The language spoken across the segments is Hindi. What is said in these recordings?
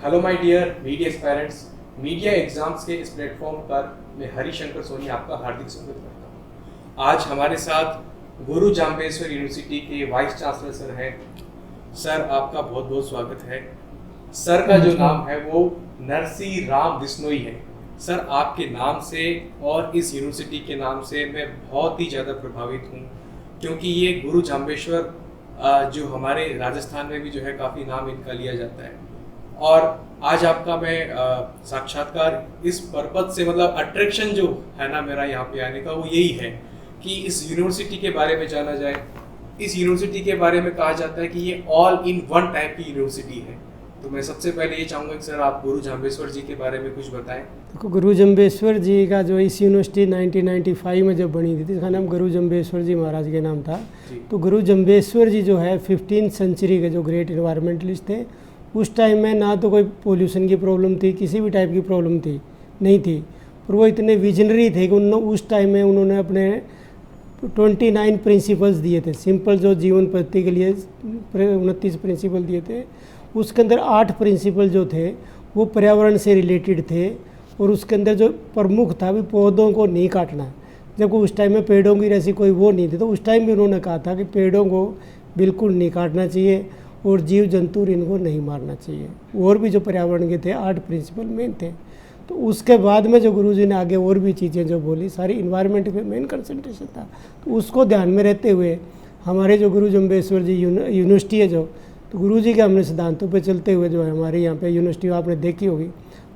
Hello my dear media aspirants, media exams के इस प्लेटफॉर्म पर मैं हरिशंकर सोनी आपका हार्दिक स्वागत करता हूँ। आज हमारे साथ गुरु जाम्बेश्वर यूनिवर्सिटी के वाइस चांसलर सर हैं। सर, आपका बहुत बहुत स्वागत है। सर का जो नाम है वो नरसी राम बिश्नोई है। सर, आपके नाम से और इस यूनिवर्सिटी के नाम से मैं बहुत ही ज़्यादा प्रभावित हूँ, क्योंकि ये गुरु जाम्बेश्वर जो हमारे राजस्थान में भी जो है काफ़ी नाम इनका लिया जाता है। और आज आपका मैं साक्षात्कार इस पर्पज से, मतलब अट्रैक्शन जो है ना मेरा यहाँ पे आने का, वो यही है कि इस यूनिवर्सिटी के बारे में जाना जाए। इस यूनिवर्सिटी के बारे में कहा जाता है कि ये ऑल इन वन टाइप की यूनिवर्सिटी है। तो मैं सबसे पहले ये चाहूँगा कि सर आप गुरु जाम्बेश्वर जी के बारे में कुछ बताएं। देखो, गुरु जाम्बेश्वर जी का जो इस यूनिवर्सिटी 1995 में जब बनी थी, इसका नाम गुरु जाम्बेश्वर जी महाराज के नाम था। तो गुरु जाम्बेश्वर जी जो है 15th सेंचुरी के जो ग्रेट इन्वायरमेंटलिस्ट थे। उस टाइम में ना तो कोई पोल्यूशन की प्रॉब्लम थी, किसी भी टाइप की प्रॉब्लम थी नहीं थी, पर वो इतने विजनरी थे कि उस टाइम में उन्होंने अपने 29 प्रिंसिपल्स दिए थे। सिंपल जो जीवन पद्धति के लिए 29 प्रिंसिपल दिए थे। उसके अंदर 8 प्रिंसिपल जो थे वो पर्यावरण से रिलेटेड थे, और उसके अंदर जो प्रमुख था भी पौधों को नहीं काटना। जब उस टाइम में पेड़ों की ऐसी कोई वो नहीं थी, तो उस टाइम भी उन्होंने कहा था कि पेड़ों को बिल्कुल नहीं काटना चाहिए और जीव जंतु इनको नहीं मारना चाहिए। और भी जो पर्यावरण के थे 8 प्रिंसिपल मेन थे। तो उसके बाद में जो गुरुजी ने आगे और भी चीज़ें जो बोली, सारी इन्वायरमेंट पे मेन कंसंट्रेशन था। तो उसको ध्यान में रहते हुए हमारे जो गुरु जाम्बेश्वर जी यूनिवर्सिटी है जो, तो गुरुजी के हमने सिद्धांतों पे चलते हुए जो है हमारे यहाँ पे यूनिवर्सिटी आपने देखी होगी,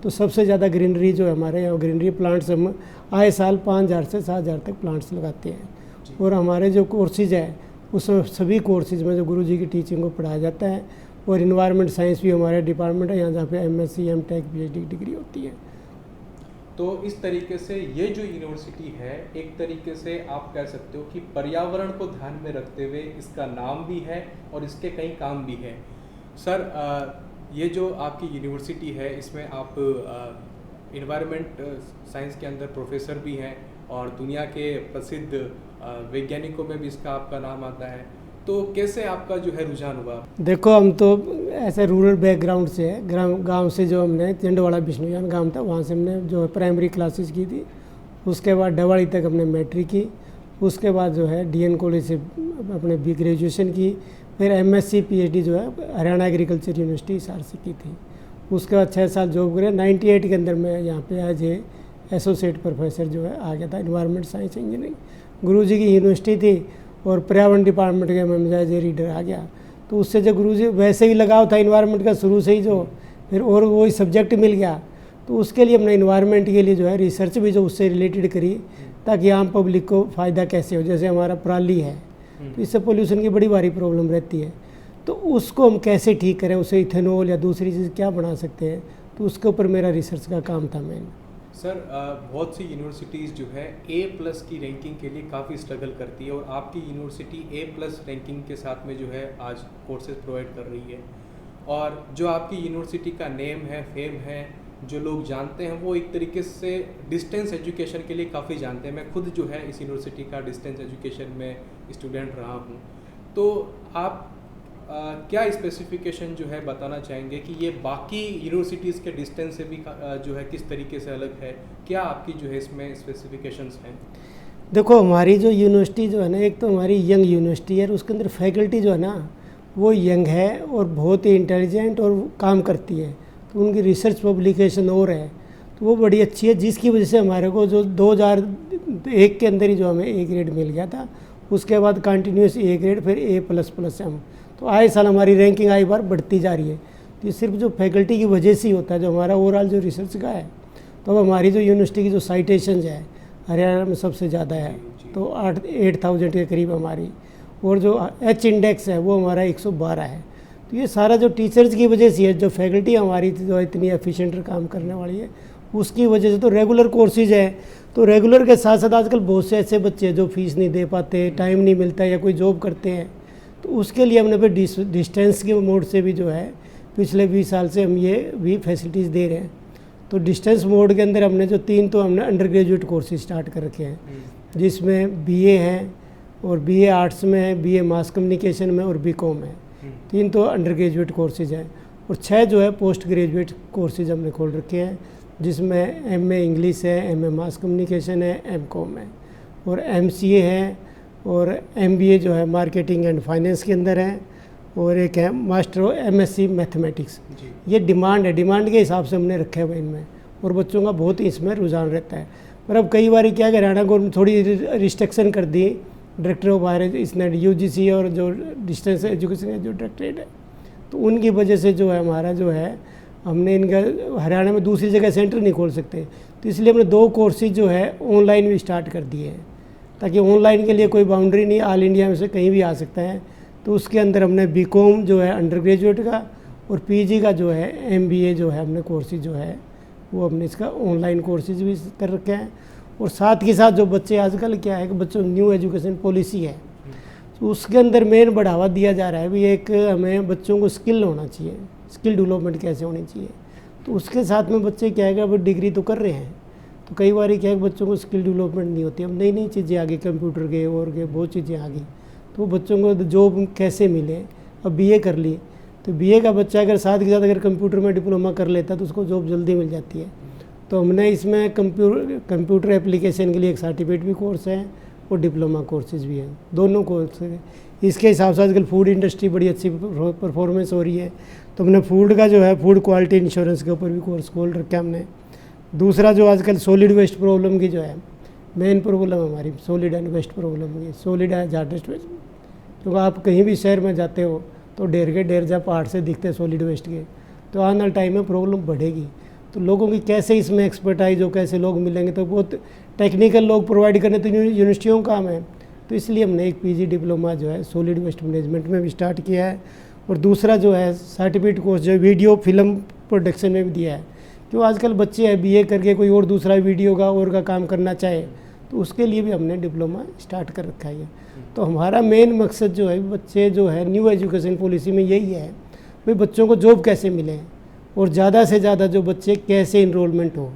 तो सबसे ज़्यादा ग्रीनरी जो है हमारे यहाँ, ग्रीनरी प्लांट्स हम आए साल 5000 से 7000 तक प्लांट्स लगाते हैं। और हमारे जो कोर्सेज है उसमें सभी कोर्सेज में जो गुरुजी की टीचिंग को पढ़ाया जाता है। और इन्वायरमेंट साइंस भी हमारे डिपार्टमेंट है यहाँ, जहाँ पे MSc M.Tech PhD डिग्री होती है। तो इस तरीके से ये जो यूनिवर्सिटी है, एक तरीके से आप कह सकते हो कि पर्यावरण को ध्यान में रखते हुए इसका नाम भी है और इसके कई काम भी है। सर, ये जो आपकी यूनिवर्सिटी है, इसमें आप इन्वायरमेंट साइंस के अंदर प्रोफेसर भी हैं और दुनिया के प्रसिद्ध वैज्ञानिकों में भी इसका आपका नाम आता है। तो कैसे आपका जो है रुझान हुआ? देखो, हम तो ऐसे रूरल बैकग्राउंड से है, गांव से जो हमने चंडवाड़ा बिश्नोईयान गांव था, वहाँ से हमने जो है प्राइमरी क्लासेस की थी। उसके बाद डवाड़ी तक हमने मैट्रिक की। उसके बाद जो है DN कॉलेज से अपने ग्रेजुएशन की। फिर MSc PhD जो है हरियाणा एग्रीकल्चर यूनिवर्सिटी हिसार से की थी। उसके बाद 6 साल जॉब करे। 98 के अंदर मैं यहाँ पे एज एसोसिएट प्रोफेसर जो है आ गया था, इन्वायरमेंट साइंस इंजीनियरिंग। गुरुजी की यूनिवर्सिटी थी और पर्यावरण डिपार्टमेंट के मैं एज ए रीडर आ गया। तो उससे जो गुरुजी वैसे ही लगाव था इन्वायरमेंट का शुरू से ही, जो फिर और वही सब्जेक्ट मिल गया। तो उसके लिए हमने इन्वायरमेंट के लिए जो है रिसर्च भी जो उससे रिलेटेड करी, ताकि आम पब्लिक को फ़ायदा कैसे हो। जैसे हमारा पराली है, तो इससे पोल्यूशन की बड़ी भारी प्रॉब्लम रहती है, तो उसको हम कैसे ठीक करें, उसे इथेनॉल या दूसरी चीज़ क्या बना सकते हैं। तो उसके ऊपर मेरा रिसर्च का काम था मेन। सर, बहुत सी यूनिवर्सिटीज़ जो है A+ की रैंकिंग के लिए काफ़ी स्ट्रगल करती है, और आपकी यूनिवर्सिटी A+ रैंकिंग के साथ में जो है आज कोर्सेज प्रोवाइड कर रही है। और जो आपकी यूनिवर्सिटी का नेम है, फेम है, जो लोग जानते हैं, वो एक तरीके से डिस्टेंस एजुकेशन के लिए काफ़ी जानते हैं। मैं खुद जो है इस यूनिवर्सिटी का डिस्टेंस एजुकेशन में स्टूडेंट रहा हूँ। तो आप क्या स्पेसिफिकेशन जो है बताना चाहेंगे कि ये बाकी यूनिवर्सिटीज़ के डिस्टेंस से भी जो है किस तरीके से अलग है? क्या आपकी जो है इसमें स्पेसिफिकेशंस हैं? देखो, हमारी जो यूनिवर्सिटी जो है ना, एक तो हमारी यंग यूनिवर्सिटी है, और उसके अंदर फैकल्टी जो है ना वो यंग है और बहुत ही इंटेलिजेंट और काम करती है। तो उनकी रिसर्च पब्लिकेशन और है, तो वो बड़ी अच्छी है, जिसकी वजह से हमारे को जो 2001 के अंदर ही जो हमें A ग्रेड मिल गया था। उसके बाद कंटिन्यूस A ग्रेड, फिर A++ हम, तो आए साल हमारी रैंकिंग आई बार बढ़ती जा रही है। तो ये सिर्फ जो फैकल्टी की वजह से ही होता है, जो हमारा ओवरऑल जो रिसर्च का है। तो अब हमारी जो यूनिवर्सिटी की जो साइटेशन है हरियाणा में सबसे ज़्यादा है, तो 8,000 के करीब हमारी। और जो H इंडेक्स है वो हमारा 112 है। तो ये सारा जो टीचर्स की वजह से है, जो फैकल्टी हमारी जो इतनी एफिशिएंट काम करने वाली है, उसकी वजह से। तो रेगुलर कोर्सेज है, तो रेगुलर के साथ साथ आजकल बहुत से ऐसे बच्चे हैं जो फीस नहीं दे पाते, टाइम नहीं मिलता, या कोई जॉब करते हैं। तो उसके लिए हमने फिर डिस्टेंस के मोड से भी जो है पिछले 20 साल से हम ये भी फैसिलिटीज़ दे रहे हैं। तो डिस्टेंस मोड के अंदर हमने जो 3 तो हमने अंडर ग्रेजुएट कोर्सेज स्टार्ट कर रखे हैं, जिसमें BA है और BA आर्ट्स में है, BA मास कम्युनिकेशन में और BCom है। 3 तो अंडर ग्रेजुएट कोर्सेज हैं। और 6 जो है पोस्ट ग्रेजुएट कोर्सेज हमने खोल रखे हैं, जिसमें MA इंग्लिश है, MA मास कम्युनिकेशन है, MCOM है और MCA है और MBA जो है मार्केटिंग एंड फाइनेंस के अंदर है और एक है मास्टर MSc मैथमेटिक्स। ये डिमांड है, डिमांड के हिसाब से हमने रखे हुए इनमें और बच्चों का बहुत ही इसमें रुझान रहता है। पर अब कई बार क्या हरियाणा गवर्नमेंट थोड़ी रिस्ट्रिक्शन कर दी, डायरेक्टर ऑफ हायर इसने UGC और जो डिस्टेंस एजुकेशन का जो डायरेक्टरेट है, तो उनकी वजह से जो है हमारा जो है हमने इनका हरियाणा में दूसरी जगह सेंटर नहीं खोल सकते, तो इसलिए हमने 2 कोर्सेज जो है ऑनलाइन भी स्टार्ट कर दिए हैं, ताकि ऑनलाइन के लिए कोई बाउंड्री नहीं, ऑल इंडिया में से कहीं भी आ सकता है। तो उसके अंदर हमने BCom जो है अंडर ग्रेजुएट का और PG का जो है MBA जो है हमने कोर्सेज जो है वो हमने इसका ऑनलाइन कोर्सेज भी कर रखे हैं। और साथ के साथ जो बच्चे आजकल क्या है कि बच्चों न्यू एजुकेशन पॉलिसी है, तो उसके अंदर मेन बढ़ावा दिया जा रहा है भी एक हमें बच्चों को स्किल होना चाहिए, स्किल डेवलपमेंट कैसे होनी चाहिए। तो उसके साथ में बच्चे क्या है कि अब डिग्री तो कर रहे हैं, तो कई बार क्या है कि बच्चों को स्किल डेवलपमेंट नहीं होती, अब नई नई चीज़ें आ गई, कंप्यूटर के और के बहुत चीज़ें आ गई, तो बच्चों को जॉब कैसे मिले। अब BA कर ली, तो BA का बच्चा अगर साथ के साथ अगर कंप्यूटर में डिप्लोमा कर लेता तो उसको जॉब जल्दी मिल जाती है। तो हमने इसमें कंप्यूटर एप्लीकेशन के लिए एक सर्टिफिकेट भी कोर्स है और डिप्लोमा कोर्सेज भी हैं, दोनों कोर्स हैं। इसके हिसाब से आजकल फूड इंडस्ट्री बड़ी अच्छी परफॉर्मेंस हो रही है, तो हमने फूड का जो है फूड क्वालिटी इंश्योरेंस के ऊपर भी कोर्स खोल रखा हमने। दूसरा जो आजकल सॉलिड वेस्ट प्रॉब्लम की जो है मेन प्रॉब्लम हमारी सॉलिड एंड वेस्ट प्रॉब्लम की, सॉलिड एंड हार्डेस्ट वेस्ट, क्योंकि आप कहीं भी शहर में जाते हो तो ढेर के ढेर जहाँ पहाड़ से दिखते हैं सॉलिड वेस्ट के, तो आने वाले टाइम में प्रॉब्लम बढ़ेगी। तो लोगों की कैसे इसमें एक्सपर्टाइज हो, कैसे लोग मिलेंगे, तो बहुत टेक्निकल लोग प्रोवाइड करने तो यूनिवर्सिटियों का काम है। तो इसलिए हमने एक PG डिप्लोमा जो है सॉलिड वेस्ट मैनेजमेंट में भी स्टार्ट किया है और दूसरा जो है सर्टिफिकेट कोर्स जो वीडियो फिल्म प्रोडक्शन में भी दिया है। क्यों आजकल बच्चे हैं BA करके कोई और दूसरा वीडियो का और का काम करना चाहे, तो उसके लिए भी हमने डिप्लोमा स्टार्ट कर रखा है। तो हमारा मेन मकसद जो है बच्चे जो है न्यू एजुकेशन पॉलिसी में यही है भाई बच्चों को जॉब कैसे मिले और ज़्यादा से ज़्यादा जो बच्चे कैसे इनरोलमेंट हो।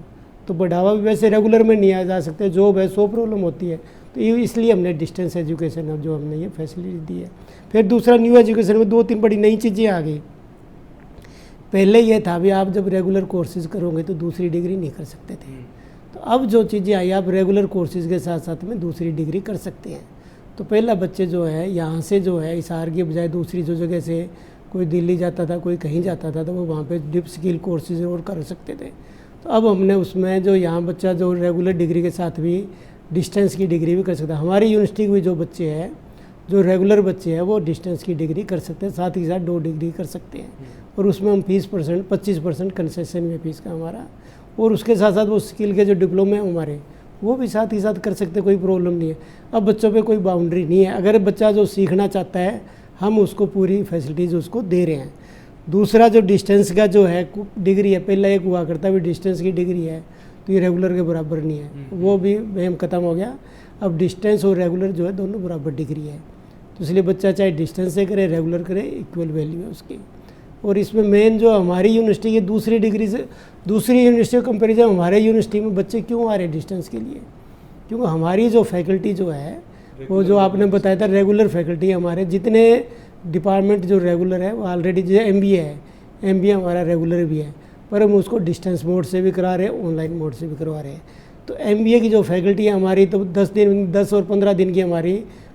तो बढ़ावा भी वैसे रेगुलर में नहीं आ जा सकते, जॉब है 100 प्रॉब्लम होती है, तो इसलिए हमने डिस्टेंस एजुकेशन अब जो हमने ये फैसिलिटी दी है। फिर दूसरा न्यू एजुकेशन में 2-3 बड़ी नई चीज़ें आ गई। पहले ये था भी आप जब रेगुलर कोर्सेज करोगे तो दूसरी डिग्री नहीं कर सकते थे, तो अब जो चीज़ें आई आप रेगुलर कोर्सेज के साथ साथ में दूसरी डिग्री कर सकते हैं। तो पहला बच्चे जो है यहाँ से जो है हिसार के बजाय दूसरी जो जगह से कोई दिल्ली जाता था, कोई कहीं जाता था, तो वो वहाँ पे डिप स्किल कोर्सेज और कर सकते थे। तो अब हमने उसमें जो यहाँ बच्चा जो रेगुलर डिग्री के साथ भी डिस्टेंस की डिग्री भी कर सकता है। हमारी यूनिवर्सिटी के भी जो बच्चे हैं जो रेगुलर बच्चे हैं वो डिस्टेंस की डिग्री कर सकते हैं, साथ ही साथ 2 डिग्री कर सकते हैं। और उसमें हम 25% कंसेशन में फीस का हमारा, और उसके साथ साथ वो स्किल के जो डिप्लोमे हैं हमारे वो भी साथ ही साथ कर सकते, कोई प्रॉब्लम नहीं है। अब बच्चों पे कोई बाउंड्री नहीं है, अगर बच्चा जो सीखना चाहता है हम उसको पूरी फैसिलिटीज़ उसको दे रहे हैं। दूसरा जो डिस्टेंस का जो है डिग्री है, पहला एक हुआ करता है डिस्टेंस की डिग्री है तो ये रेगुलर के बराबर नहीं है, वो भी वहम ख़त्म हो गया। अब डिस्टेंस और रेगुलर जो है दोनों बराबर डिग्री है, तो इसलिए बच्चा चाहे डिस्टेंस से करे रेगुलर करे इक्वल वैल्यू है उसकी। और इसमें मेन जो हमारी यूनिवर्सिटी की दूसरी डिग्री से दूसरी यूनिवर्सिटी के कंपेरिजन हमारे यूनिवर्सिटी में बच्चे क्यों आ रहे हैं डिस्टेंस के लिए, क्योंकि हमारी जो फैकल्टी जो है वो जो आपने बताया था रेगुलर फैकल्टी, हमारे जितने डिपार्टमेंट जो रेगुलर है वो ऑलरेडी जो MBA है, MBA हमारा रेगुलर भी है, पर हम उसको डिस्टेंस मोड से भी करा रहे हैं, ऑनलाइन मोड से भी करवा रहे हैं। तो MBA की जो फैकल्टी है हमारी तो 10 और 15 दिन की हमारी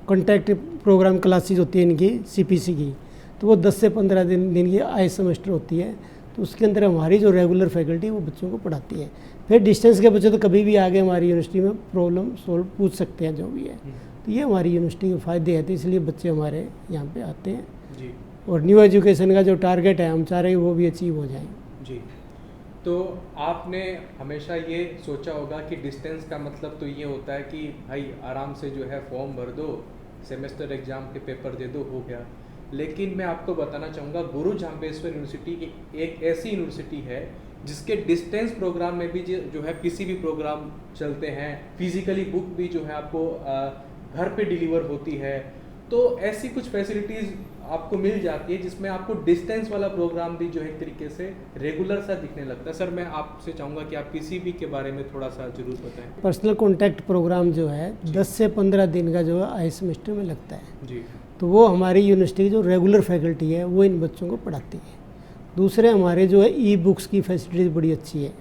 कॉन्टैक्ट प्रोग्राम क्लासेज होती है इनकी CPC की, तो वो 10 से 15 दिन की आए सेमेस्टर होती है। तो उसके अंदर हमारी जो रेगुलर फैकल्टी वो बच्चों को पढ़ाती है। फिर डिस्टेंस के बच्चे तो कभी भी आगे हमारी यूनिवर्सिटी में प्रॉब्लम सोल्व पूछ सकते हैं जो भी है। तो ये हमारी यूनिवर्सिटी के फ़ायदे हैं, तो इसलिए बच्चे हमारे यहाँ पे आते हैं जी। और न्यू एजुकेशन का जो टारगेट है हम चाह रहे हैं वो भी अचीव हो जाए जी। तो आपने हमेशा ये सोचा होगा कि डिस्टेंस का मतलब तो ये होता है कि भाई आराम से जो है फॉर्म भर दो, सेमेस्टर एग्ज़ाम के पेपर दे दो, हो गया। लेकिन मैं आपको बताना चाहूँगा गुरु जाम्बेश्वर यूनिवर्सिटी एक ऐसी यूनिवर्सिटी है जिसके डिस्टेंस प्रोग्राम में भी जो है किसी भी प्रोग्राम चलते हैं, फिजिकली बुक भी जो है आपको घर पे डिलीवर होती है। तो ऐसी कुछ फैसिलिटीज़ आपको मिल जाती है जिसमें आपको डिस्टेंस वाला प्रोग्राम भी जो है एक तरीके से रेगुलर सा दिखने लगता है। सर मैं आपसे चाहूँगा कि आप किसी भी के बारे में थोड़ा सा जरूर बताएं। पर्सनल कॉन्टैक्ट प्रोग्राम जो है 10 से 15 दिन का जो है आए सेमेस्टर में लगता है जी। तो वो हमारी यूनिवर्सिटी की जो रेगुलर फैकल्टी है वो इन बच्चों को पढ़ाती है। दूसरे हमारे जो है ई बुक्स की फैसिलिटीज़ बड़ी अच्छी है,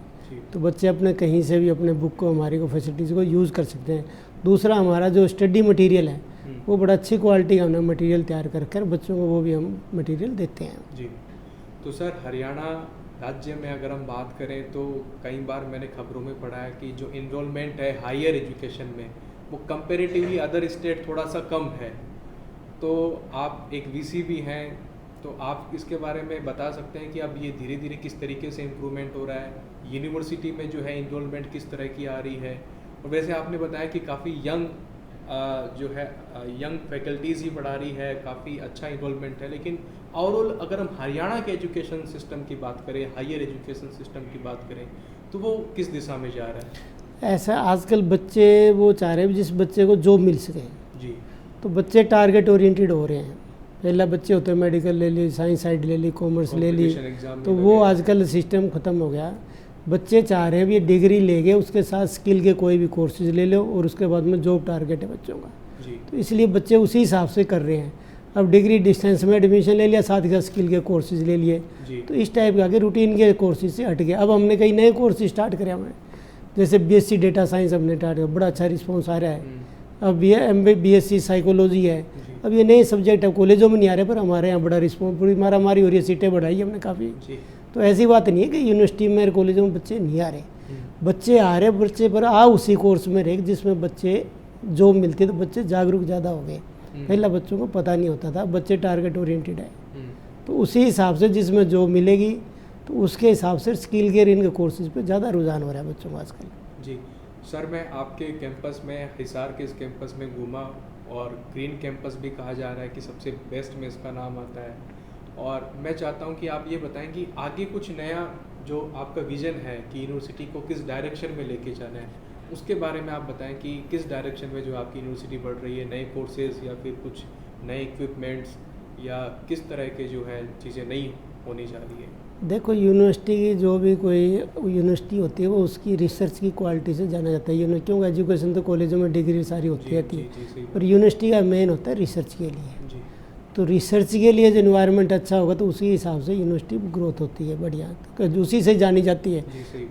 तो बच्चे अपने कहीं से भी अपने बुक को हमारी को फैसिलिटीज़ को यूज़ कर सकते हैं। दूसरा हमारा जो स्टडी मटेरियल है वो बड़ा अच्छी क्वालिटी का हमने मटेरियल तैयार कर बच्चों को वो भी हम मटेरियल देते हैं जी। तो सर हरियाणा राज्य में अगर हम बात करें तो कई बार मैंने खबरों में पढ़ा है कि जो इनरोलमेंट है हायर एजुकेशन में वो कंपेरेटिवली अदर स्टेट थोड़ा सा कम है। तो आप एक वीसी भी हैं, तो आप इसके बारे में बता सकते हैं कि अब ये धीरे धीरे किस तरीके से इम्प्रूवमेंट हो रहा है, यूनिवर्सिटी में जो है इनरोलमेंट किस तरह की आ रही है। और वैसे आपने बताया कि काफ़ी यंग जो है यंग फैकल्टीज़ ही पढ़ा रही है, काफ़ी अच्छा इनरोलमेंट है, लेकिन ओवरऑल अगर हम हरियाणा के एजुकेशन सिस्टम की बात करें, हायर एजुकेशन सिस्टम की बात करें, तो वो किस दिशा में जा रहा है? ऐसा आजकल बच्चे वो चाह रहे हैं जिस बच्चे को जॉब मिल सके जी, तो बच्चे टारगेट ओरिएंटेड हो रहे हैं। पहला बच्चे होते हैं मेडिकल ले ली, साइंस साइड ले ली, कॉमर्स ले ली, तो वो आजकल सिस्टम ख़त्म हो गया। बच्चे चाह रहे हैं भी डिग्री लेके उसके साथ स्किल के कोई भी कोर्सेज ले लो और उसके बाद में जॉब टारगेट है बच्चों का जी। तो इसलिए बच्चे उसी हिसाब से कर रहे हैं। अब डिग्री डिस्टेंस में एडमिशन ले लिया, साथ ही साथ स्किल के कोर्सेज ले लिए, तो इस टाइप के आगे रूटीन के कोर्सेज से हट गया। अब हमने कई नए कोर्स स्टार्ट करे हमें, जैसे बीएससी डेटा साइंस हमने स्टार्ट किया, बड़ा अच्छा रिस्पॉन्स आ रहा है। अब ये बीएससी साइकोलॉजी है, अब ये नए सब्जेक्ट है, कॉलेजों में नहीं आ रहे पर हमारे यहाँ बड़ा रिस्पॉन्स, पूरी मारामारी हो रही है, सीटें बढ़ाई हमने काफ़ी। तो ऐसी बात नहीं है कि यूनिवर्सिटी में कॉलेजों में बच्चे नहीं आ रहे, बच्चे आ रहे, बच्चे पर आ उसी कोर्स में रहे जिसमें बच्चे जॉब मिलती है, तो बच्चे जागरूक ज़्यादा हो गए। पहला बच्चों को पता नहीं होता था, बच्चे टारगेट ओरिएंटेड है, तो उसी हिसाब से जिसमें जॉब मिलेगी तो उसके हिसाब से स्किल के इनके कोर्सेज पे ज़्यादा रुझान हो रहा है बच्चों का आजकल। जी सर, मैं आपके कैंपस में, हिसार के इस कैंपस में घूमा और ग्रीन कैंपस भी कहा जा रहा है कि सबसे बेस्ट में इसका नाम आता है, और मैं चाहता हूं कि आप ये बताएं कि आगे कुछ नया जो आपका विज़न है कि यूनिवर्सिटी को किस डायरेक्शन में लेके जाना है, उसके बारे में आप बताएं कि किस डायरेक्शन में जो आपकी यूनिवर्सिटी बढ़ रही है, नए कोर्सेज या फिर कुछ नए इक्विपमेंट्स या किस तरह के जो है चीज़ें नई होने जा रही है। देखो यूनिवर्सिटी की जो भी कोई यूनिवर्सिटी होती है वो उसकी रिसर्च की क्वालिटी से जाना जाता है। क्योंकि एजुकेशन तो कॉलेजों में डिग्री सारी होती रहती है, पर यूनिवर्सिटी का मेन होता है रिसर्च के लिए। तो रिसर्च के लिए जो इन्वायरमेंट अच्छा होगा तो उसी हिसाब से यूनिवर्सिटी ग्रोथ होती है बढ़िया, तो उसी से जानी जाती है।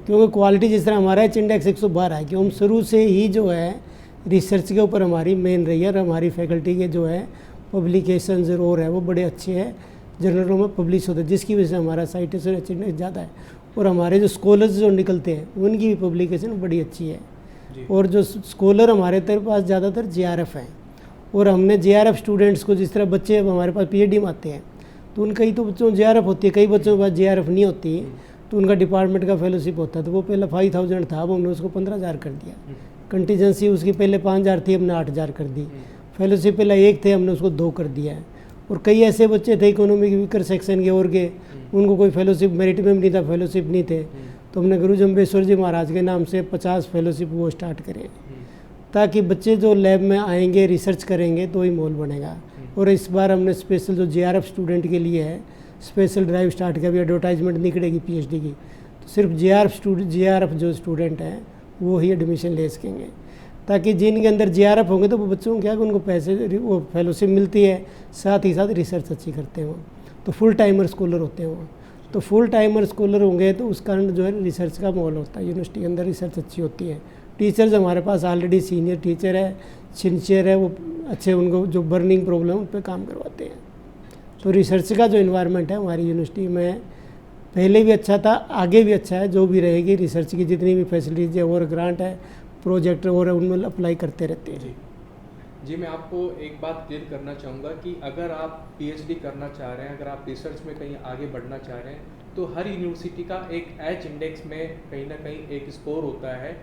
क्योंकि क्वालिटी जिस तरह हमारा एच इंडेक्स 112 है, कि हम शुरू से ही जो है रिसर्च के ऊपर हमारी मेन रही है, और हमारी फैकल्टी के जो है पब्लिकेशन और है वो बड़े अच्छे हैं, जर्नलों में पब्लिश होते हैं, जिसकी वजह से हमारा साइटेशन एच इंडेक्स ज़्यादा है। और हमारे जो स्कॉलर्स जो निकलते हैं उनकी भी पब्लिकेशन बड़ी अच्छी है, और जो स्कॉलर हमारे पास ज़्यादातर JRF हैं, और हमने JRF स्टूडेंट्स को, जिस तरह बच्चे हमारे पास PhD में आते हैं तो उनका ही तो बच्चों में JRF होती है, कई बच्चों के पास JRF नहीं होती, तो उनका डिपार्टमेंट का फेलोशिप होता है, तो वो पहले 5000 था, अब हमने उसको 15000 कर दिया। कंटीजेंसी उसकी पहले 5000 थी, हमने 8000 कर दी। फेलोशिप पहले 1 थे, हमने उसको 2 कर दिया है। और कई ऐसे बच्चे थे इकोनॉमिक वीकर सेक्शन के और के, उनको कोई फेलोशिप मेरिट में नहीं था, फेलोशिप नहीं थे, तो हमने गुरु जम्बेश्वर जी महाराज के नाम से 50 फेलोशिप वो स्टार्ट करें, ताकि बच्चे जो लैब में आएंगे रिसर्च करेंगे तो ही माहौल बनेगा। और इस बार हमने स्पेशल जो JRF स्टूडेंट के लिए है स्पेशल ड्राइव स्टार्ट किया, अभी एडवर्टाइजमेंट निकलेगी PhD की, तो सिर्फ JRF जो स्टूडेंट हैं वो ही एडमिशन ले सकेंगे, ताकि जिनके अंदर JRF होंगे तो वो बच्चों को क्या है कि उनको पैसे वो फेलोशिप मिलती है, साथ ही साथ रिसर्च अच्छी करते हैं वो, तो फुल टाइमर स्कॉलर होते हैं वो। तो फुल टाइमर स्कॉलर होंगे तो उस कारण जो है रिसर्च का माहौल होता है, यूनिवर्सिटी के अंदर रिसर्च अच्छी होती है। टीचर्स हमारे पास ऑलरेडी सीनियर टीचर है, सिंसियर है, वो अच्छे, उनको जो बर्निंग प्रॉब्लम उन पर काम करवाते हैं। तो रिसर्च का जो इन्वायरमेंट है हमारी यूनिवर्सिटी में पहले भी अच्छा था, आगे भी अच्छा है, जो भी रहेगी। रिसर्च की जितनी भी फैसिलिटीज है और ग्रांट है, प्रोजेक्ट और उनमें अप्लाई करते रहते हैं। जी, मैं आपको एक बात क्लियर करना चाहूँगा कि अगर आप PhD करना चाह रहे हैं, अगर आप रिसर्च में कहीं आगे बढ़ना चाह रहे हैं, तो हर यूनिवर्सिटी का एक एच इंडेक्स में कहीं ना कहीं एक स्कोर होता है,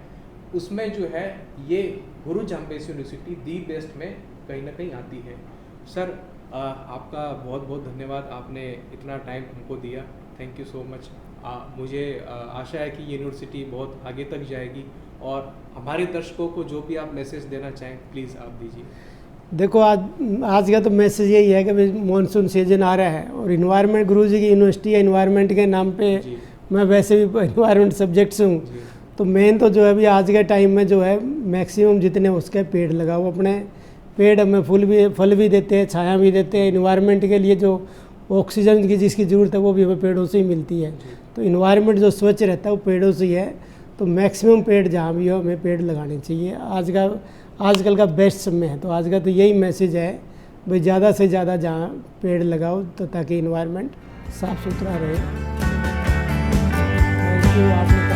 उसमें जो है ये गुरु जाम्बेश्वर यूनिवर्सिटी दी बेस्ट में कहीं ना कहीं आती है। सर आपका बहुत बहुत धन्यवाद, आपने इतना टाइम हमको दिया, थैंक यू सो मच। मुझे आशा है कि यूनिवर्सिटी बहुत आगे तक जाएगी, और हमारे दर्शकों को जो भी आप मैसेज देना चाहें प्लीज़ आप दीजिए। देखो आज का तो मैसेज यही है कि मानसून सीजन आ रहा है, और इन्वायरमेंट गुरु जी की यूनिवर्सिटी है, इन्वायरमेंट के नाम पे मैं वैसे भी इन्वायरमेंट सब्जेक्ट्स हूँ, तो मेन तो जो है अभी आज के टाइम में जो है मैक्सिमम जितने उसके पेड़ लगाओ, अपने पेड़ हमें फल भी देते हैं, छाया भी देते हैं, इन्वायरमेंट के लिए जो ऑक्सीजन की जिसकी ज़रूरत है वो भी हमें पेड़ों से ही मिलती है। तो इन्वायरमेंट जो स्वच्छ रहता है वो पेड़ों से ही है। तो मैक्सिमम पेड़ जहाँ भी हो हमें पेड़ लगाने चाहिए। आजकल का बेस्ट समय है। तो आज का तो यही मैसेज है भाई, ज़्यादा से ज़्यादा जहाँ पेड़ लगाओ तो ताकि इन्वायरमेंट साफ़ सुथरा रहे। Thank you. आपने